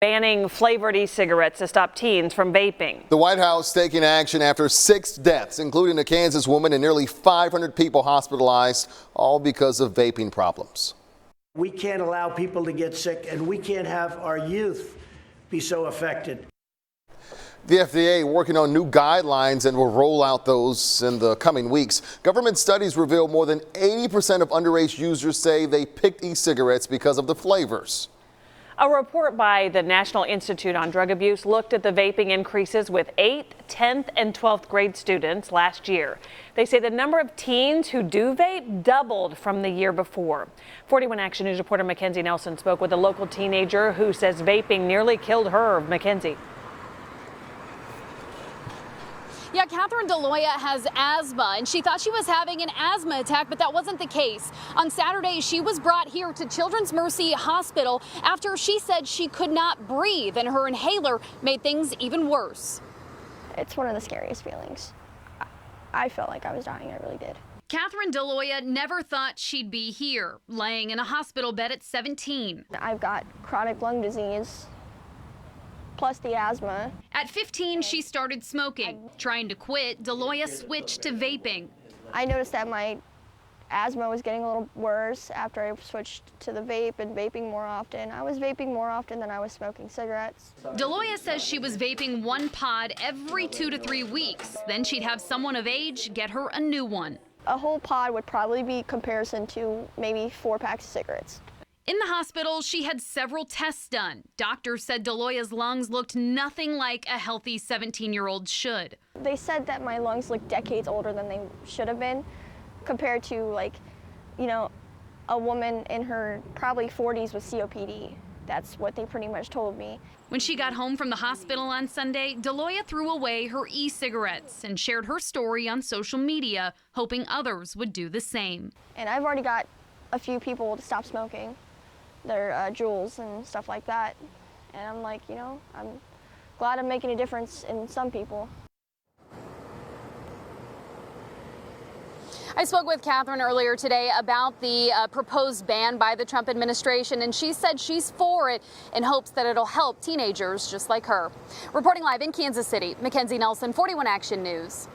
banning flavored e-cigarettes to stop teens from vaping. The White House taking action after 6 deaths, including a Kansas woman and nearly 500 people hospitalized, all because of vaping problems. We can't allow people to get sick, and we can't have our youth be so affected. The FDA working on new guidelines and will roll out those in the coming weeks. Government studies reveal more than 80% of underage users say they picked e-cigarettes because of the flavors. A report by the National Institute on Drug Abuse looked at the vaping increases with 8th, 10th, and 12th grade students last year. They say the number of teens who do vape doubled from the year before. 41 Action News reporter Mackenzie Nelson spoke with a local teenager who says vaping nearly killed her. Mackenzie. Yeah, Catherine DeLoya has asthma, and she thought she was having an asthma attack, but that wasn't the case. On Saturday, she was brought here to Children's Mercy Hospital after she said she could not breathe, and her inhaler made things even worse. It's one of the scariest feelings. I felt like I was dying. I really did. Catherine DeLoya never thought she'd be here, laying in a hospital bed at 17. I've got chronic lung disease, plus the asthma. At 15, she started smoking. Trying to quit, DeLoya switched to vaping. I noticed that my asthma was getting a little worse after I switched to the vape and vaping more often. I was vaping more often than I was smoking cigarettes. DeLoya says she was vaping one pod every 2 to 3 weeks. Then she'd have someone of age get her a new one. A whole pod would probably be comparison to maybe 4 packs of cigarettes. In the hospital, she had several tests done. Doctors said DeLoya's lungs looked nothing like a healthy 17-year-old should. They said that my lungs looked decades older than they should have been, compared to, like, you know, a woman in her probably 40s with COPD. That's what they pretty much told me. When she got home from the hospital on Sunday, DeLoya threw away her e-cigarettes and shared her story on social media, hoping others would do the same. And I've already got a few people to stop smoking. Their Juuls and stuff like that. And I'm like, you know, I'm glad I'm making a difference in some people. I spoke with Catherine earlier today about the proposed ban by the Trump administration, and she said she's for it in hopes that it'll help teenagers just like her. Reporting live in Kansas City, Mackenzie Nelson, 41 Action News.